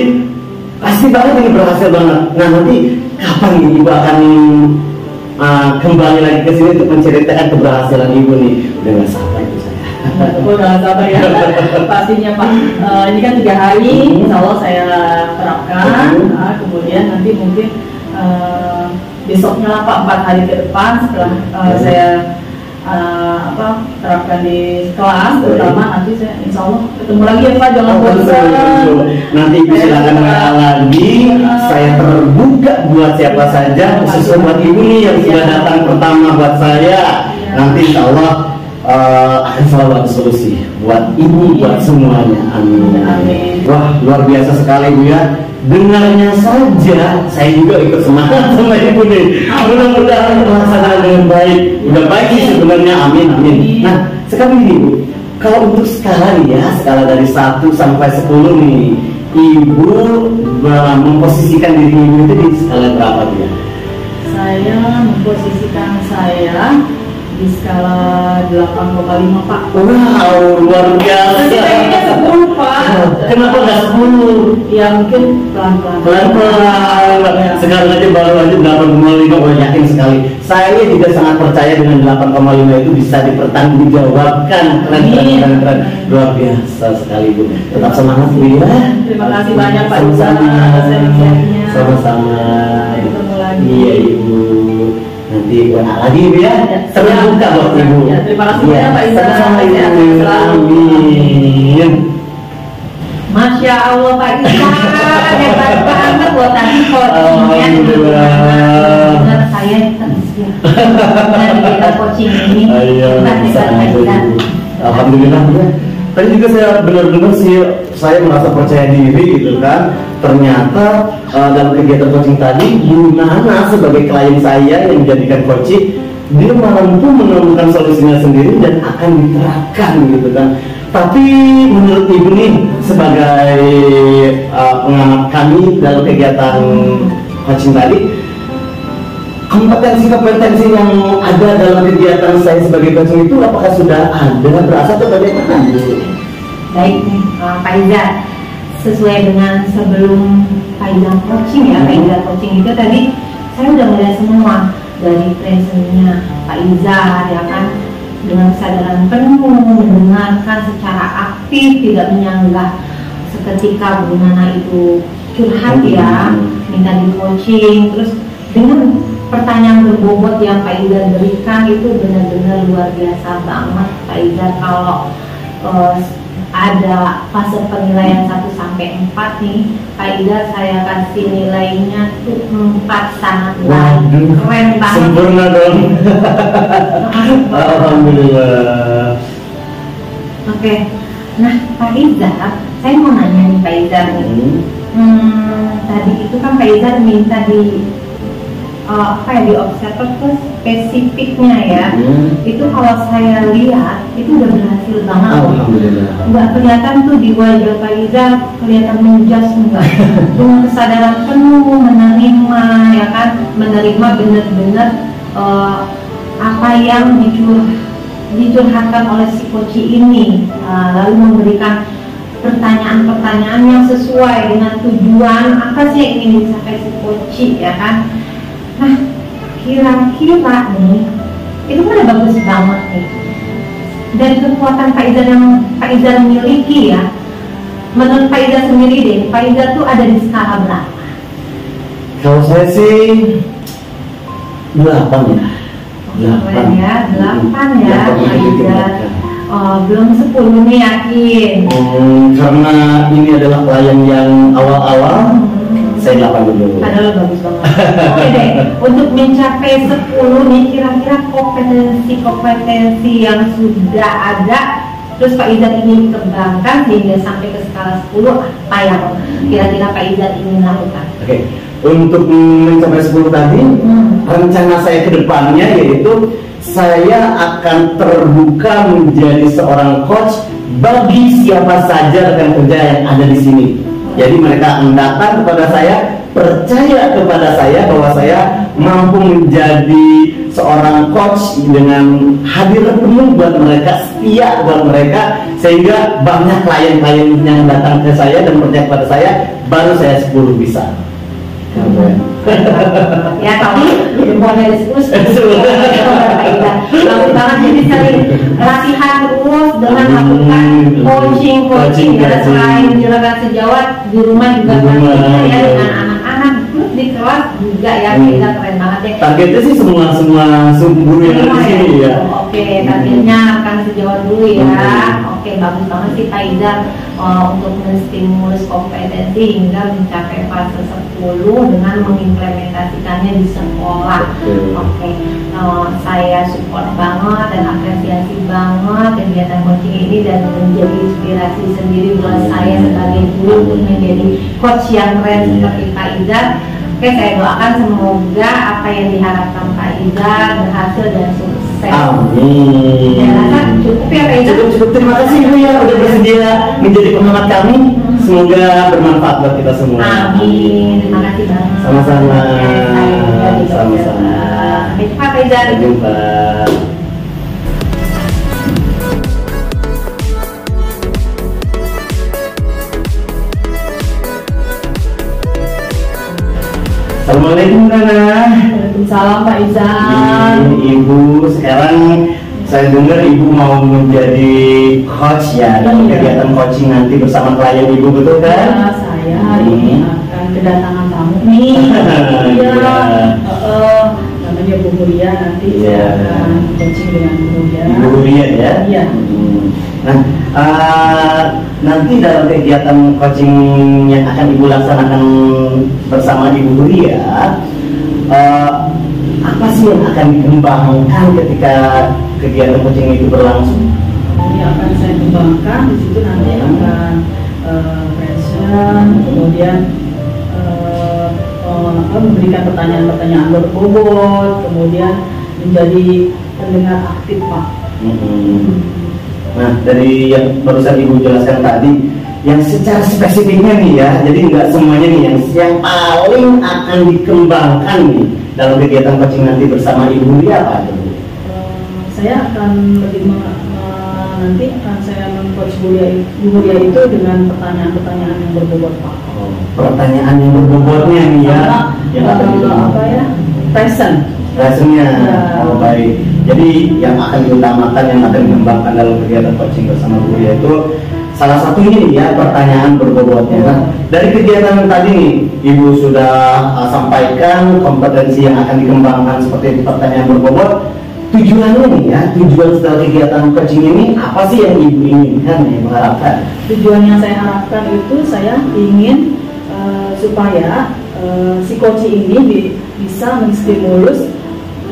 pasti banget ini berhasil banget. Nah, nanti kapan nih Ibu akan kembali lagi ke sini untuk menceritakan keberhasilan Ibu nih? Udah nggak sabar itu saya. Udah nggak sabar ya. Pastinya Pak. Ini kan 3 hari, insya Allah saya terapkan. Kemudian nanti mungkin besoknya lah Pak, 4 hari ke depan setelah saya terapkan di kelas, terutama nanti saya insya Allah ketemu lagi ya Pak, jangan bosan. Nanti Ibu silakan WA lagi, saya terbuka buat siapa saja, khusus buat Ibu nih yang sudah datang pertama buat saya. Nanti insya Allah akan selalu ada solusi buat Ibu, buat semuanya. Amin. Wah, luar biasa sekali Bu ya. Dengarnya saja saya juga ikut semangat sama Ibu nih. Mudah-mudahan melaksanakan dengan baik. Udah baik sih sebenarnya, amin. Nah, sekarang ini Bu, kalau untuk skala nih ya, skala dari 1 sampai 10 nih, Ibu memposisikan diri Ibu itu di skala berapa Bu ya? Saya memposisikan saya di skala 8,5 Pak. Wow, luar biasa. Kayaknya 10 Pak. Kenapa nggak 10? Ya mungkin pelan-pelan. Pelan-pelan. Sekarang aja baru aja 8,5, gue yakin sekali. Saya juga sangat percaya dengan 8,5 itu bisa dipertanggungjawabkan. Keren. Luar biasa sekali Bu. Tetap semangat Bu ya. Terima kasih banyak Pak. Sama-sama. Ketemu lagi. Iya Ibu. Nanti WA lagi Ibu ya. Terbuka buat Ibu. Terima kasih banyak Pak Isa. Sama-sama Ibu. Amin. Masya Allah Pak Isa, hebat banget buat tadi coachingnya. Benar saya terinspirasi dengan kita coaching ini. Alhamdulillah ya. Tadi juga saya benar-benar sih saya merasa percaya diri gitu kan. Ternyata dalam kegiatan coaching tadi Bu Nana sebagai klien saya yang menjadikan coaching, dia mampu menemukan solusinya sendiri dan akan diterapkan gitu kan. Tapi menurut Ibu nih sebagai pengamat kami dalam kegiatan coaching tadi, kompetensi yang ada dalam kegiatan saya sebagai coaching itu apakah sudah ada berasa atau bagaimana? Baik nih, Pak Iza, sesuai dengan sebelum Pak Iza coaching ya, Pak Iza coaching itu tadi saya udah melihat semua dari presentnya Pak Iza ya kan, dengan kesadaran penuh, mendengarkan secara aktif, tidak menyanggah seketika bagaimana itu curhat ya, minta di coaching, terus dengan pertanyaan berbobot yang Pak Iza berikan itu benar-benar luar biasa banget Pak Iza. Kalau ada fase penilaian 1 sampai 4 nih Pak Iza, saya kasih nilainya tuh 4 sangat baik, keren banget, sempurna dong. Alhamdulillah. Oke, nah Pak Iza, saya mau nanya nih Pak Iza nih, tadi itu kan Pak Iza minta di di observer tuh spesifiknya ya, itu kalau saya lihat itu udah berhasil banget. Alhamdulillah. Nggak kelihatan tuh di wajah Pak Iza kelihatan menjas enggak, dengan kesadaran penuh menerima ya kan, menerima benar-benar apa yang dicurhatkan oleh si coach ini, lalu memberikan pertanyaan-pertanyaan yang sesuai dengan tujuan apa sih yang ingin dicapai si coach ya kan. Nah, kira-kira nih, itu kan udah bagus banget nih. Dan kekuatan Pak Iza yang Pak Iza miliki ya, menurut Pak Iza sendiri deh, Pak Iza tuh ada di skala berapa? Kalau saya sih 8 ya. 8 ya, 8 ya Pak Iza. Belum 10 nih yakin. Karena ini adalah klien yang awal-awal, saya 8 dulu. Padahal bagus banget. Oke deh, untuk mencapai 10 nih, kira-kira kompetensi yang sudah ada, terus Pak Iza ingin kembangkan sehingga sampai ke skala 10, apa yang kira-kira Pak Iza ingin lakukan? Oke, untuk mencapai 10 tadi, rencana saya ke depannya yaitu saya akan terbuka menjadi seorang coach bagi siapa saja rekan kerja yang ada di sini. Jadi mereka datang kepada saya, percaya kepada saya bahwa saya mampu menjadi seorang coach dengan hadir penuh buat mereka, setia buat mereka, sehingga banyak klien-klien yang datang ke saya dan percaya kepada saya, baru saya 10 bisa. Ya tapi jempolnya di 10 bagus banget, jadi sering latihan terus dengan melakukan coaching ya, selain juragan sejawat di rumah juga praktiknya ya dengan anak-anak, terus di kelas juga ya. Kita keren banget ya. Targetnya sih semua guru yang ada di sini ya. Oke, targetnya akan sejawat dulu ya. Oke, bagus banget sih Pak Iza untuk menstimulus kompetensi hingga mencapai fase 10 dengan mengimplementasikannya di sekolah. Oke, saya support banget dan apresiasi banget kegiatan coaching ini dan menjadi inspirasi sendiri buat saya sebagai guru untuk menjadi coach yang keren seperti Pak Iza. Oke, saya doakan semoga apa yang diharapkan Pak Iza berhasil dan sukses. Amin. Saya rasa cukup ya Pak Iza. Cukup. Terima kasih Ibu ya udah bersedia menjadi pengamat kami. Semoga bermanfaat buat kita semua. Amin. Terima kasih banget. Sama-sama. Sama-sama. Sampai jumpa Pak Iza. Sampai jumpa. Assalamualaikum Nana. Waalaikumsalam Pak Izan. Ibu, sekarang saya dengar Ibu mau menjadi coach ya dalam kegiatan coaching nanti bersama klien Ibu, betul kan? Ya, saya hari ini akan kedatangan tamu nih. Iya. Namanya Bu Huria, nanti saya akan coaching dengan Bu Huria. Bu Huria ya? Iya. Nah, nanti dalam kegiatan coaching yang akan Ibu laksanakan bersama Ibu Huria, apa sih yang akan dikembangkan ketika kegiatan coaching itu berlangsung? Ini akan saya kembangkan, di situ nanti akan present, kemudian memberikan pertanyaan-pertanyaan berbobot, kemudian menjadi pendengar aktif Pak. Nah, dari yang barusan Ibu jelaskan tadi, yang secara spesifiknya nih ya, jadi nggak semuanya nih, yang paling akan dikembangkan nih dalam kegiatan coaching nanti bersama Ibu Ria apa itu? Saya akan lebih nanti akan saya men-coach Bu Ria itu dengan pertanyaan-pertanyaan yang berbobot, Pak. Pertanyaan yang berbobotnya nih ya. Apa ya? Presentnya. Oh, baik. Jadi yang akan diutamakan, yang akan dikembangkan dalam kegiatan coaching bersama Bu Ria itu salah satu ini ya, pertanyaan berbobotnya. Nah, dari kegiatan tadi nih, Ibu sudah sampaikan kompetensi yang akan dikembangkan seperti pertanyaan berbobot. Tujuannya nih ya, tujuan setelah kegiatan coaching ini apa sih yang Ibu inginkan, yang mengharapkan? Tujuan yang saya harapkan itu saya ingin supaya si coaching ini bisa menstimulus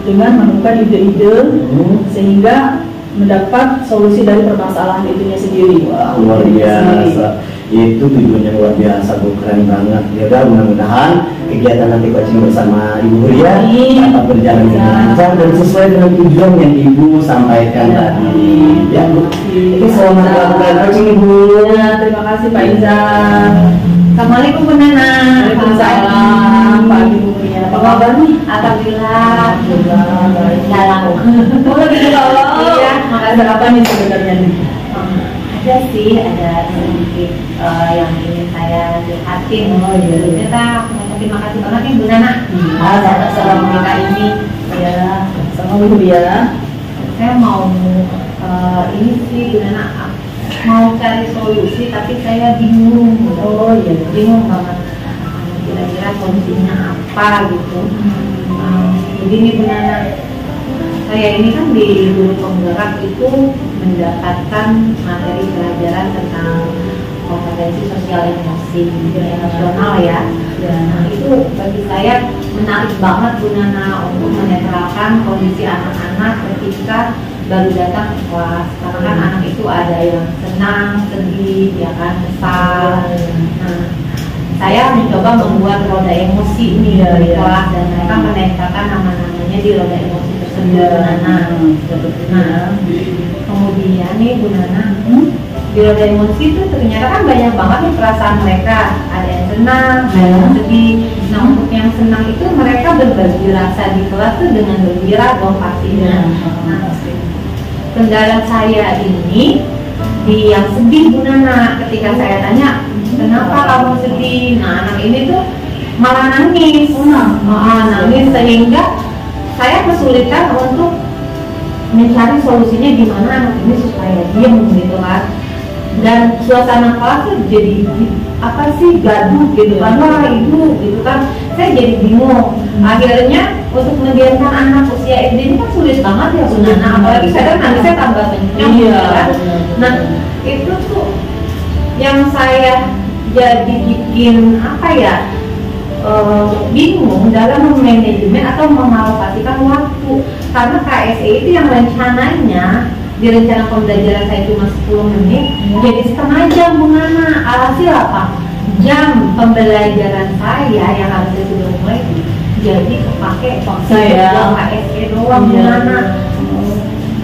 dengan menemukan ide-ide sehingga mendapat solusi dari permasalahan itunya sendiri. Wah, luar biasa. Itu tujuannya luar biasa, Bu, keren banget. Ya udah, mudah-mudahan kegiatan nanti coaching bersama Ibu Ria dapat berjalan dengan lancar dan sesuai dengan tujuan yang Ibu sampaikan tadi. Ya, Bu. Ini selamat melakukan coaching, Ibu. Ya, terima kasih Pak Izan. Assalamualaikum Bu Nana. Waalaikumsalam Pak Ibu Ria. Apa kabar nih? Alhamdulillah. Baik. Dalam. Oh, gitu kalau. Iya, Makasih apa nih sebenarnya nih? Ada sih, ada sedikit yang ingin saya lihatin. Oh iya. Ternyata terima kasih banget nih Bu Nana atas salam kita ini. Ya, sama Bu Ria. Saya mau ini sih Bu Nana, mau cari solusi tapi saya bingung. Oh iya. Bingung banget. Kira-kira solusinya apa gitu. Jadi nih Bu Nana, saya ini kan di Guru Penggerak itu mendapatkan materi pelajaran tentang kompetensi sosial emosi nasional ya. Nah itu bagi saya menarik banget Bu Nana untuk menetralkan kondisi anak-anak ketika baru datang ke kelas. Karena kan anak itu ada yang senang, sedih, ya kan, kesal. Nah, saya mencoba membuat roda emosi ini di kelas dan mereka menempelkan nama-namanya di roda emosi tersebut, Bu Nana. Nah, kemudian nih Bu Nana, di roda emosi itu ternyata kan banyak banget nih perasaan mereka. Ada yang senang, ada yang sedih. Nah, untuk yang senang itu mereka berbagi rasa di kelas tuh dengan gembira dong pastinya. Nah, kendala saya ini di yang sedih Bu Nana. Ketika saya tanya, kenapa kamu sedih? Nah, anak ini tuh malah nangis. Nangis sehingga saya kesulitan untuk mencari solusinya gimana anak ini supaya diam gitu kan. Dan suasana kelas tuh jadi apa sih, gaduh gitu kan, wah ibu gitu kan. Saya jadi bingung. Akhirnya untuk mendiamkan anak usia SD ini kan sulit banget ya Bu Nana, apalagi kadang nangisnya tambah kencang kan. Nah itu tuh yang saya jadi bikin apa ya, bingung dalam memanajemen atau mengalokasikan waktu. Karena KSE itu yang rencananya di rencana pembelajaran saya cuma 10 menit jadi setengah jam Bu Nana. Alhasil apa? Jam pembelajaran saya yang harusnya sudah mulai jadi kepake saya KSE doang Bu Nana.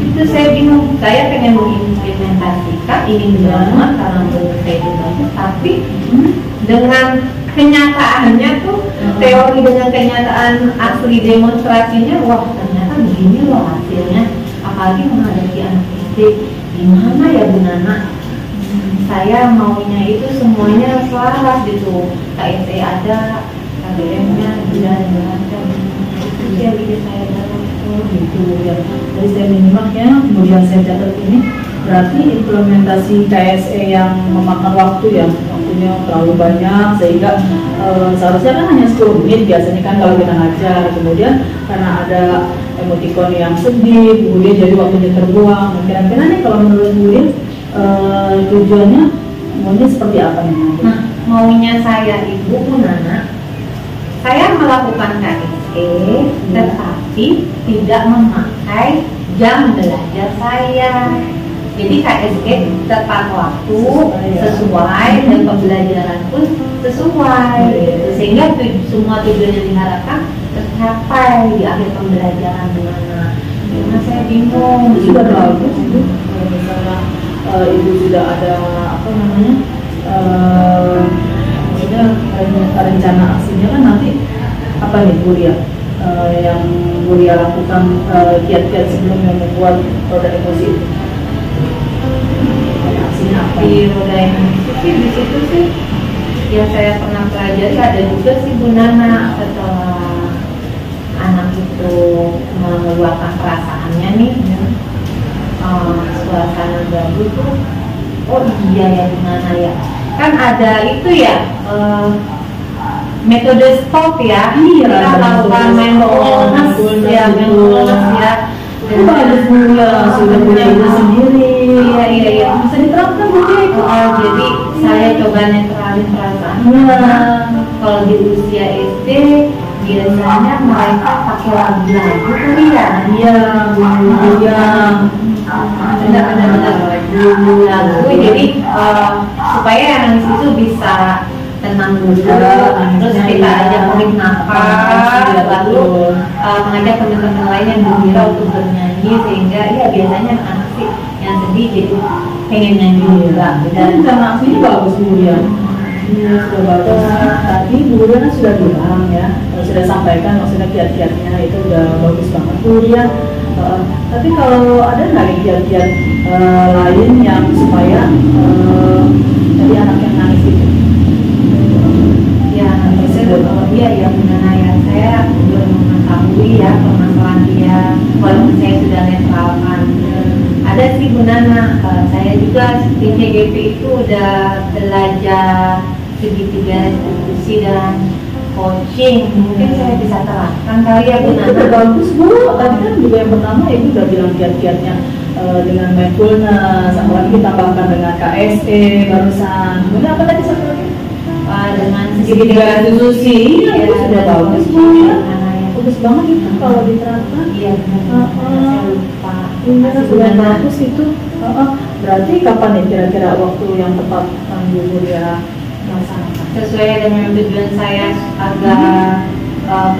Itu saya bingung. Saya pengen mengimplementasikan ini banget karena menurut saya itu bagus, tapi dengan kenyataannya tuh teori dengan kenyataan asli demonstrasinya, wah ternyata begini loh hasilnya. Apalagi menghadapi anak SD, gimana ya Bu Nana? Saya maunya itu semuanya selaras gitu. KSE ada, KBM-nya dan macam. Itu dia bikin saya dalam gitu ya. Dari saya menyimaknya, kemudian saya catat ini berarti implementasi KSE yang memakan waktu ya, waktunya terlalu banyak sehingga seharusnya kan hanya 10 menit biasanya kan kalau kita ngajar. Kemudian karena ada emoticon yang sedih, kemudian jadi waktunya terbuang. Kira-kira nih kalau menurut Bu Ria tujuannya maunya seperti apa nih? Nah, maunya saya itu Bu Nana, saya melakukan KSE tetapi tidak memakai jam belajar saya. Jadi KSE tepat waktu, sesuai, dan pembelajaran pun sesuai, sehingga semua tujuan yang diharapkan tercapai di akhir pembelajaran Bu Nana. Karena saya bingung. Sudah bagus itu. Kalau misalnya ibu sudah ada apa namanya, maksudnya rencana aksinya kan nanti apa nih Bu Ria? yang Bu Ria lakukan kiat-kiat sebelum membuat roda emosi itu? Aksinya apa? Di roda emosi sih di situ sih yang saya pernah pelajari ada juga sih Bu Nana, setelah anak itu mengeluarkan perasaannya nih, suasana baru tuh, oh iya ya Bu Nana ya, kan ada itu ya metode stop ya, Iya, kita lakukan mindfulness ya, mindfulness ya. Itu bagus Bu ya, sudah punya ide sendiri. Iya. Bisa diterapkan Bu ya itu. Jadi saya coba netralin perasaan. Kalau di usia SD biasanya mereka pakai lagu-lagu tuh ya. Iya, Bu ya. Benar-benar lagu. Jadi supaya yang nangis itu bisa tenang dulu, terus kita ajak tarik nafas, lalu mengajak teman-teman lain yang gembira untuk bernyanyi, sehingga ya biasanya anak sih yang sedih jadi pengen nyanyi juga. Dan aksinya bagus Bu ya. Iya, sudah bagus. Tadi Bu Ria kan sudah bilang ya, sudah sampaikan maksudnya kiat-kiatnya itu udah bagus banget Bu Ria. Tapi kalau ada nggak kiat-kiat lain yang supaya tadi anak yang nangis itu? Ya, saya kalau dia ya benar ya, saya belum mengetahui ya permasalahan dia, walaupun saya sudah netralkan. Ada sih Bu Nana, saya juga di CGP itu udah belajar segitiga restitusi dan coaching, mungkin saya bisa terapkan kali ya Bu Nana. Itu bagus Bu, tadi kan juga yang pertama Ibu udah bilang kiat-kiatnya dengan mindfulness, apalagi ditambahkan dengan KSE barusan. Kemudian apa tadi satu lagi? Dengan segitiga restitusi, itu sudah bagus Bu ya. Bagus banget itu kalau diterapkan. Iya benar. Saya lupa. Iya, sudah bagus itu. Berarti kapan nih kira-kira waktu yang tepat Bu Ria melaksanakan? Sesuai dengan tujuan saya agar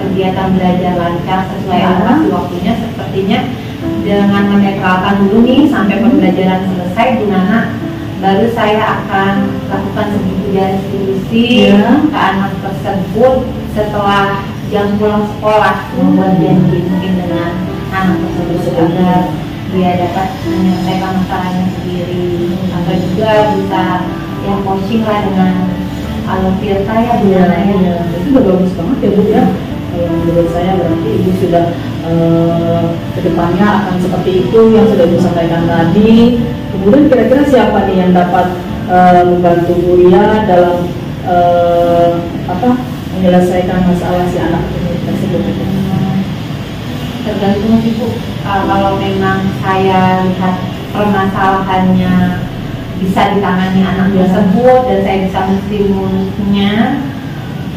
kegiatan belajar lancar sesuai alokasi waktunya, sepertinya dengan menetralkan dulu nih sampai pembelajaran selesai Bu Nana, baru saya akan lakukan segitiga restitusi ke anak tersebut setelah jam pulang sekolah, membuat janji mungkin dengan anak tersebut agar dia dapat menyelesaikan masalahnya sendiri, atau juga bisa ya coaching lah dengan Alofirta ya Bu Nana ya. Itu udah bagus banget ya Bu ya. Menurut saya berarti Ibu sudah kedepannya akan seperti itu yang sudah Ibu sampaikan tadi. Kemudian kira-kira siapa nih yang dapat membantu Bu Ria dalam menyelesaikan masalah si anak tersebut? Tergantung sih Bu. Kalau memang saya lihat permasalahannya bisa ditangani anak tersebut dan saya bisa menstimulusnya,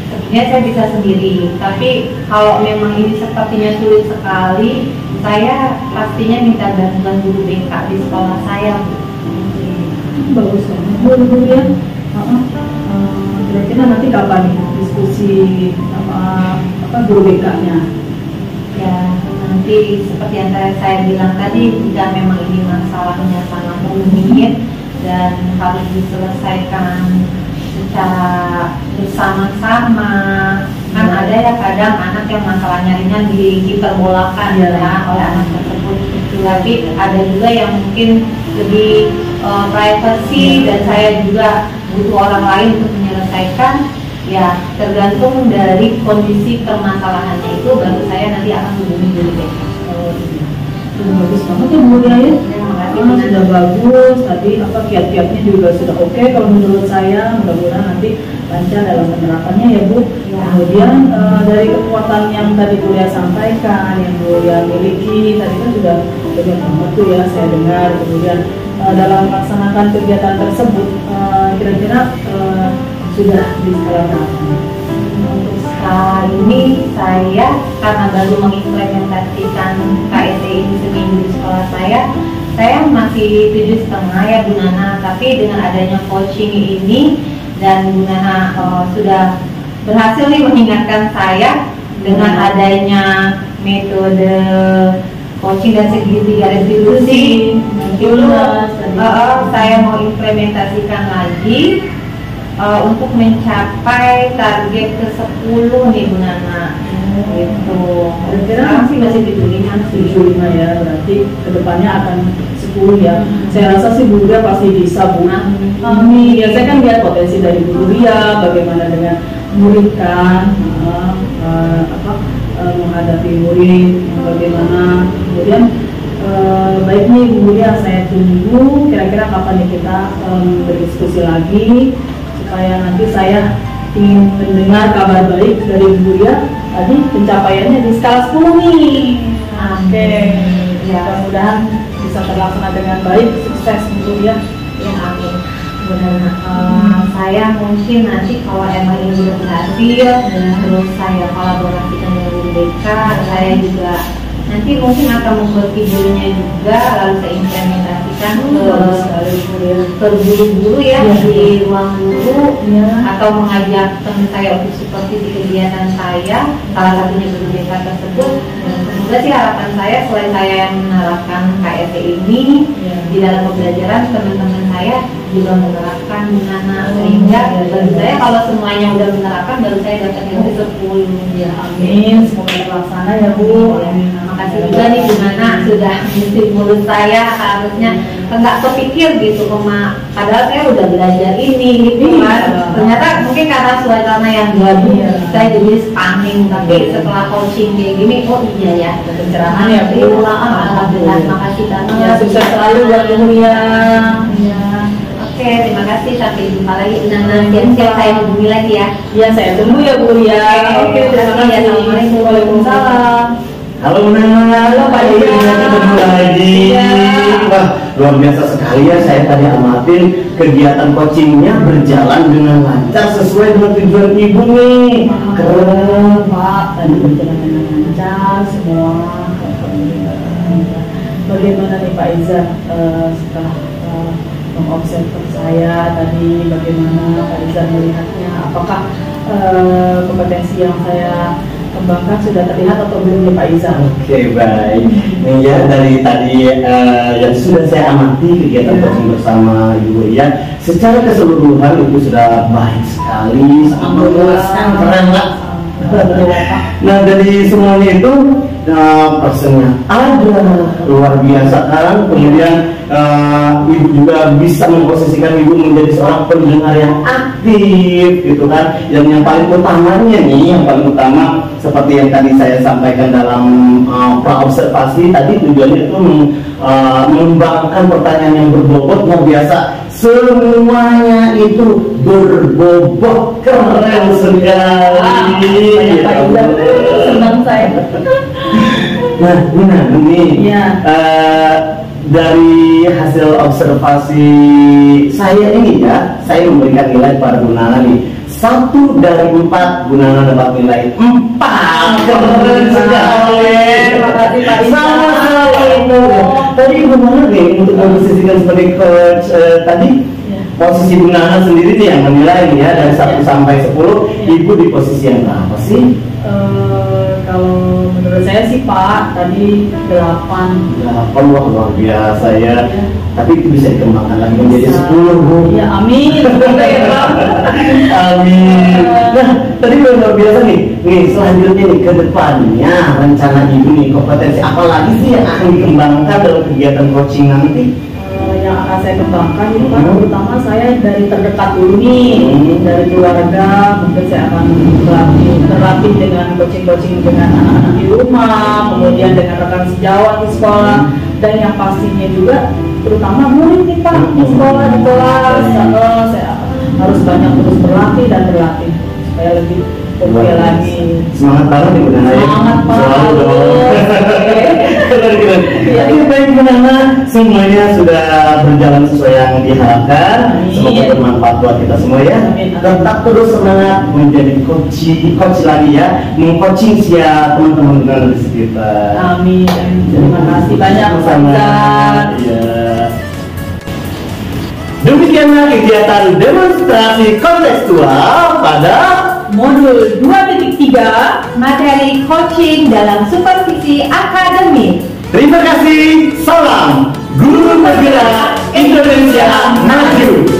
sebenarnya saya bisa sendiri. Tapi kalau memang ini sepertinya sulit sekali, saya pastinya minta bantuan guru BK di sekolah saya Bu. Bagus banget Bu ya. Kira-kira nanti kapan nih diskusi sama guru BK-nya? Ya nanti seperti yang saya bilang tadi, jika memang ini masalahnya sangat rumit dan harus diselesaikan secara bersama-sama, kan ada ya kadang anak yang masalahnya ringan diperbolakan ya oleh anak tersebut, tapi ada juga yang mungkin lebih privacy dan saya juga butuh orang lain untuk menyelesaikan. Ya tergantung dari kondisi permasalahannya itu, baru saya nanti akan hubungi guru BK. Bagus banget ya Bu Ria ya. Sudah bagus, tadi kiat-kiatnya juga sudah oke. Kalau menurut saya mudah-mudahan nanti lancar dalam penerapannya ya Bu. Kemudian dari kekuatan yang tadi Bu Ria sampaikan, yang Bu Ria miliki tadi kan sudah banyak banget tuh ya saya dengar. Kemudian dalam melaksanakan kegiatan tersebut kira-kira sudah di skala berapa? Untuk ini saya karena baru mengimplementasikan KSE ini seminggu di sekolah saya masih 7,5 ya Bu Nana. Tapi dengan adanya coaching ini dan Bu Nana sudah berhasil nih mengingatkan saya dengan adanya metode coaching dan segitiga restitusi itu saya mau implementasikan lagi untuk mencapai target ke-10 nih Bu Nana. Gitu. Kira-kira Sekarang sih masih 75 ya, berarti kedepannya akan 10 ya. Saya rasa sih Bu Ria pasti bisa, Bu. Amin. Ya, saya kan lihat potensi dari Bu Ria, bagaimana dengan murid kan, menghadapi murid, bagaimana. Kemudian baik nih Bu Ria, saya tunggu kira-kira kapan nih kita berdiskusi lagi, supaya nanti saya ingin mendengar kabar baik dari Bu Ria. Tadi pencapaiannya di skala 10 nih. Oke, ya, mudah-mudahan bisa terlaksana dengan baik, sukses Bu Ria. Ya, amin. Benar. Saya mungkin nanti kalau emang ini udah berhasil, terus saya kolaborasikan dengan BK, saya juga nanti mungkin akan membuat videonya juga, lalu saya implementasikan ke guru-guru ya, di ruang guru, atau mengajak teman saya untuk seperti di kegiatan saya, salah satunya guru BK tersebut. Semoga sih harapan saya, selain saya yang menerapkan KSE ini di dalam pembelajaran, teman-teman saya juga menerapkan di mana, sehingga baru saya kalau semuanya udah menerapkan, baru saya dapat yang ke-10. Ya, amin. Semoga terlaksana ya Bu. Makasih juga nih gimana sudah ngisi mulut saya, harusnya nggak kepikir gitu, padahal saya udah belajar ini gitu kan. Ternyata mungkin karena suasana yang gaduh, saya jadi stunning, tapi setelah coaching kayak gini, oh iya ya, pencerahan ya Bu. Alhamdulillah, makasih banget. Ya, sukses selalu buat Bu Ria. Ya. Oke, terima kasih, sampai jumpa lagi. Siap saya hubungi lagi ya. Iya, saya tunggu ya Bu Ria. Oke, terima kasih. Assalamualaikum. Waalaikumsalam. Halo Nana, halo Pak Ida. Ketemu lagi. Wah, luar biasa sekali ya, saya tadi amatin kegiatan coachingnya berjalan dengan lancar sesuai dengan tujuan Ibu nih. Keren Pak, tadi berjalan dengan lancar semua. Bagaimana nih Pak Iza setelah mengobservasi saya tadi, bagaimana Pak Iza melihatnya? Apakah kompetensi yang saya kembangkan sudah terlihat atau belum nih Pak Iza? Oke, baik. Nih ya, dari tadi yang sudah saya amati kegiatan coaching bersama Ibu ya, secara keseluruhan itu sudah baik sekali, sangat memuaskan, keren lah. Nah, dari semuanya itu persennya ada luar biasa kan. Kemudian Ibu juga bisa memposisikan Ibu menjadi seorang pendengar yang aktif gitu kan. Yang paling utamanya nih, yang paling utama seperti yang tadi saya sampaikan dalam praobservasi tadi, tujuannya itu mengembangkan pertanyaan yang berbobot luar biasa. Semuanya itu berbobot, keren sekali. Senang saya. Nah, ini ya. Dari hasil observasi saya ini ya, saya memberikan nilai pada Bu Nana nih 1 dari 4. Bu Nana dapat nilai 4. Keren sekali. Terima kasih Pak Isa. Tadi Bu Nana nih untuk memposisikan sebagai coach tadi. Posisi Bu Nana sendiri nih yang menilai nih ya, dari 1 sampai 10, Ibu di posisi yang berapa sih? Kalau menurut saya sih Pak, tadi 8. 8, wah luar biasa ya. Tapi itu bisa dikembangkan lagi menjadi 10 Bu. Ya, amin. Amin. Nah, tadi luar biasa nih. Nih, selanjutnya nih ke depannya rencana Ibu nih, kompetensi apa lagi sih yang akan dikembangkan dalam kegiatan coaching nanti? Yang akan saya kembangkan itu kan terutama saya dari terdekat dulu nih, dari keluarga. Mungkin saya akan terlatih dengan coaching dengan anak-anak di rumah, kemudian dengan rekan sejawat di sekolah, dan yang pastinya juga terutama murid nih Pak di sekolah, di kelas. Saya harus banyak terus berlatih dan berlatih supaya lebih oke lagi. Semangat banget nih Bu Nana ya. Semangat Pak. Selalu dong. Keren. Ya, baik Bu Nana, semuanya sudah berjalan sesuai yang diharapkan. Semoga bermanfaat buat kita semua ya. Tetap terus semangat menjadi coach lagi ya, meng-coaching siap teman-teman Nana di sekitar. Amin. Terima kasih banyak sama. Ya. Demikianlah kegiatan demonstrasi kontekstual pada modul 2.3 materi coaching dalam supervisi akademik. Terima kasih. Salam Guru Bergerak Indonesia Maju.